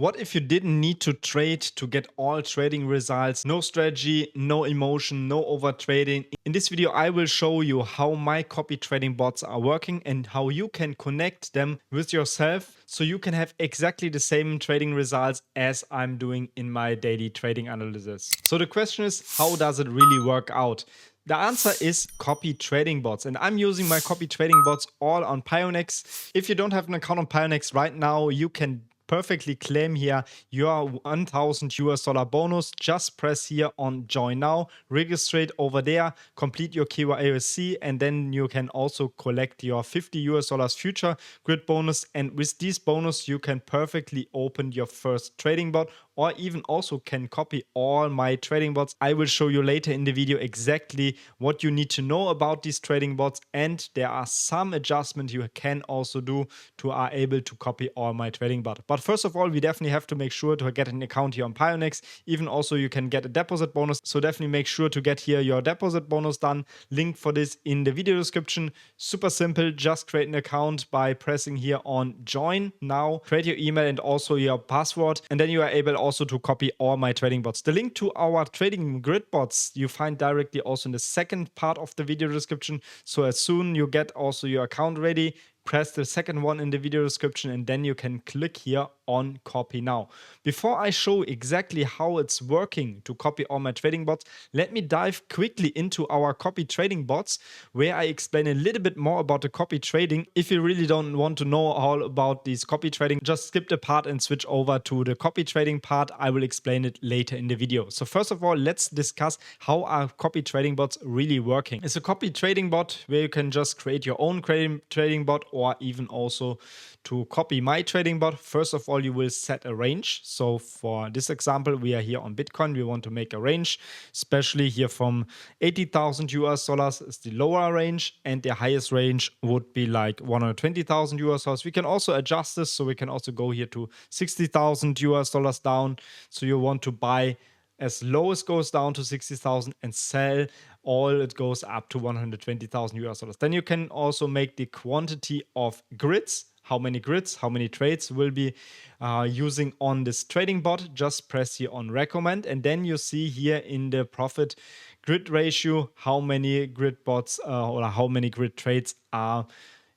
What if you didn't need to trade to get all trading results? No strategy, no emotion, no over trading. In this video, I will show you how my copy trading bots are working and how you can connect them with yourself so you can have exactly the same trading results as I'm doing in my daily trading analysis. So the question is, how does it really work out? The answer is copy trading bots, and I'm using my copy trading bots all on Pionex. If you don't have an account on Pionex right now, you can perfectly claim here your $1,000 bonus. Just press here on join now, register over there, complete your KYC, and then you can also collect your $50 future grid bonus. And with this bonus, you can perfectly open your first trading bot, or even also can copy all my trading bots. I will show you later in the video exactly what you need to know about these trading bots, and there are some adjustments you can also do to are able to copy all my trading bot. But first of all, we definitely have to make sure to get an account here on Pionex. Even also you can get a deposit bonus, so definitely make sure to get here your deposit bonus done. Link for this in the video description. Super simple, just create an account by pressing here on join now, create your email and also your password, and then you are able also to copy all my trading bots. The link to our trading grid bots you find directly also in the second part of the video description. So as soon you get also your account ready, press the second one in the video description and then you can click here on copy now. Before I show exactly how it's working to copy all my trading bots, let me dive quickly into our copy trading bots, where I explain a little bit more about the copy trading. If you really don't want to know all about these copy trading, just skip the part and switch over to the copy trading part. I will explain it later in the video. So first of all, let's discuss how are copy trading bots really working. It's a copy trading bot where you can just create your own trading bot, or even also to copy my trading bot. First of all, you will set a range. So for this example, we are here on Bitcoin. We want to make a range, especially here from $80,000 is the lower range, and the highest range would be like $120,000. We can also adjust this, so we can also go here to $60,000 down. So you want to buy as low as goes down to 60,000 and sell all it goes up to $120,000. Then you can also make the quantity of grids, how many grids, how many trades will be using on this trading bot. Just press here on recommend, and then you see here in the profit grid ratio how many grid bots or how many grid trades are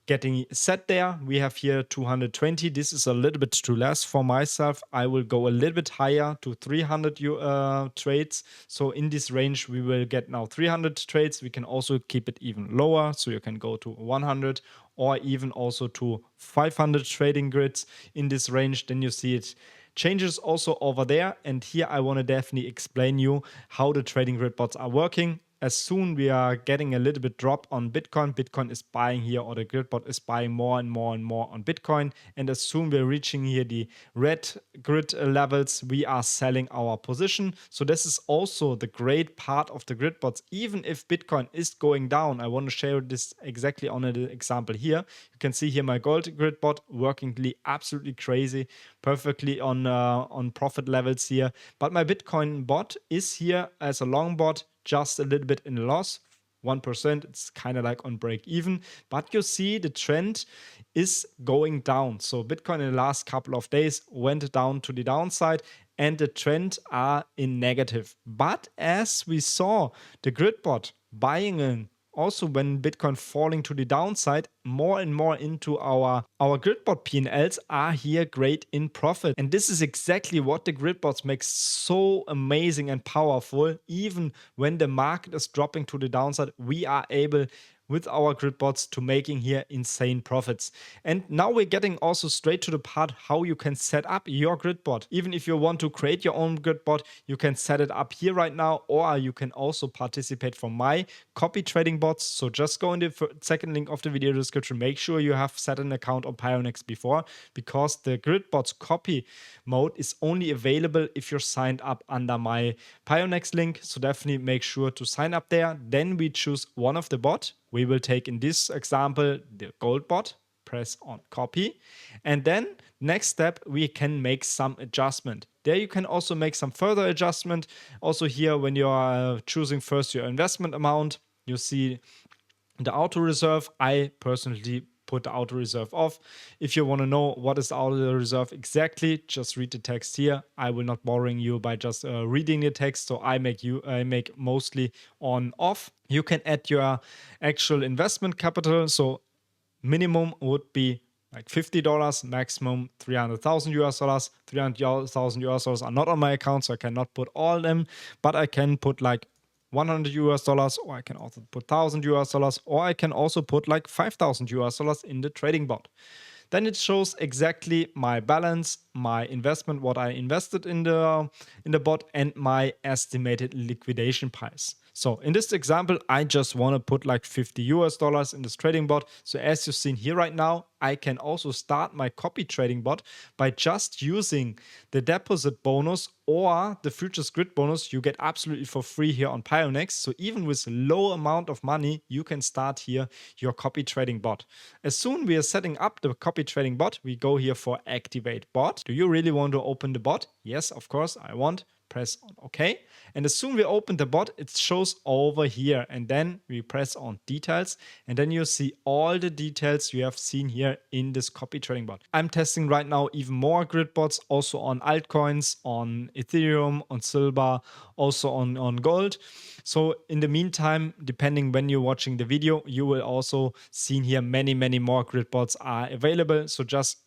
getting set there. We have here 220. This is a little bit too less for myself. I will go a little bit higher to 300 trades. So in this range, we will get now 300 trades. We can also keep it even lower. So you can go to 100 or even also to 500 trading grids in this range. Then you see it changes also over there. And here I want to definitely explain you how the trading grid bots are working. As soon we are getting a little bit drop on Bitcoin, Bitcoin is buying here, or the grid bot is buying more and more and more on Bitcoin. And as soon we're reaching here the red grid levels, we are selling our position. So this is also the great part of the grid bots. Even if Bitcoin is going down, I want to share this exactly on an example here. You can see here my gold grid bot working absolutely crazy, perfectly on profit levels here. But my Bitcoin bot is here as a long bot, just a little bit in loss, 1%. It's kind of like on break even, but you see the trend is going down. So Bitcoin in the last couple of days went down to the downside, and the trend are in negative. But as we saw the grid bot buying in, also when Bitcoin falling to the downside, more and more into our gridbot P&Ls are here great in profit. And this is exactly what the gridbots makes so amazing and powerful. Even when the market is dropping to the downside, we are able with our grid bots to making here insane profits. And now we're getting also straight to the part how you can set up your grid bot. Even if you want to create your own grid bot, you can set it up here right now, or you can also participate from my copy trading bots. So just go in the second link of the video description. Make sure you have set an account on Pionex before, because the grid bots copy mode is only available if you're signed up under my Pionex link. So definitely make sure to sign up there. Then we choose one of the bot. We will take in this example the gold bot, press on copy, and then next step we can make some adjustment. There you can also make some further adjustment. Also here when you are choosing first your investment amount, you see the auto reserve. I personally put the auto reserve off. If you want to know what is the auto reserve exactly, just read the text here. I will not boring you by just reading the text, so I make mostly on off. You can add your actual investment capital, so minimum would be like $50, maximum $300,000. $300,000 are not on my account, so I cannot put all of them, but I can put like $100, or I can also put $1,000, or I can also put like $5,000 in the trading bot. Then it shows exactly my balance, my investment, what I invested in the bot, and my estimated liquidation price. So in this example, I just want to put like $50 in this trading bot. So as you've seen here right now, I can also start my copy trading bot by just using the deposit bonus or the futures grid bonus you get absolutely for free here on Pionex. So even with a low amount of money, you can start here your copy trading bot. As soon we are setting up the copy trading bot, we go here for activate bot. Do you really want to open the bot? Yes, of course I want. Press on OK. And as soon we open the bot, it shows over here. And then we press on details. And then you see all the details you have seen here in this copy trading bot. I'm testing right now even more grid bots, also on altcoins, on Ethereum, on silver, also on gold. So in the meantime, depending when you're watching the video, you will also see here many more grid bots are available. So just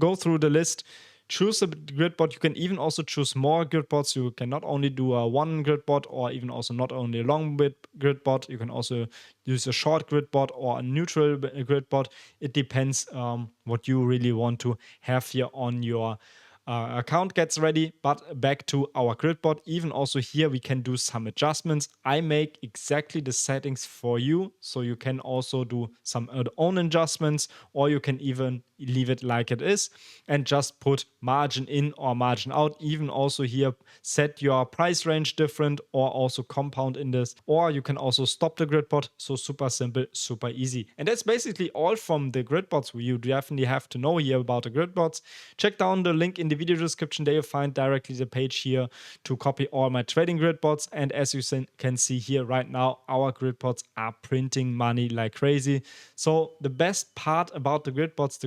go through the list. Choose a grid bot. You can even also choose more grid bots. You can not only do a one grid bot, or even also not only a long grid bot. You can also use a short grid bot or a neutral grid bot. It depends what you really want to have here on your account gets ready. But back to our grid bot, even also here we can do some adjustments. I make exactly the settings for you, so you can also do some own adjustments, or you can even leave it like it is and just put margin in or margin out. Even also here set your price range different, or also compound in this, or you can also stop the grid bot. So super simple, super easy. And that's basically all from the grid bots. You definitely have to know here about the grid bots. Check down the link in the video description. There you find directly the page here to copy all my trading grid bots. And as you can see here right now, our grid bots are printing money like crazy. So the best part about the grid bots,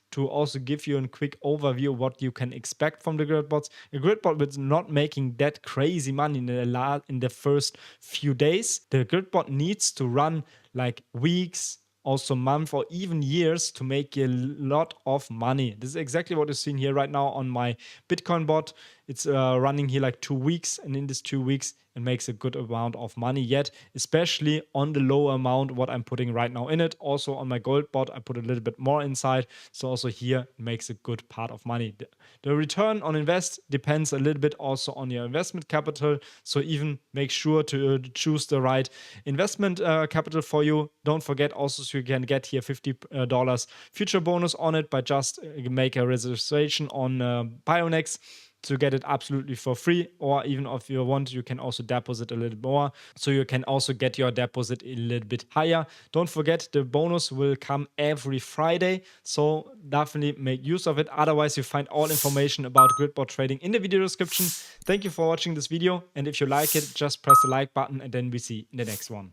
to also give you a quick overview of what you can expect from the grid bots. A grid bot is not making that crazy money in the first few days. The grid bot needs to run like weeks, also months, or even years to make a lot of money. This is exactly what you're seeing here right now on my Bitcoin bot. It's running here like 2 weeks, and in these 2 weeks it makes a good amount of money yet, especially on the low amount what I'm putting right now in it. Also on my gold bot I put a little bit more inside, so also here it makes a good part of money. The return on invest depends a little bit also on your investment capital, so even make sure to choose the right investment capital for you. Don't forget also, so you can get here $50 future bonus on it by just make a registration on Pionex to get it absolutely for free, or even if you want, you can also deposit a little more, so you can also get your deposit a little bit higher. Don't forget, the bonus will come every Friday, so definitely make use of it. Otherwise, you find all information about grid bot trading in the video description. Thank you for watching this video, and if you like it, just press the like button, and then we see you in the next one.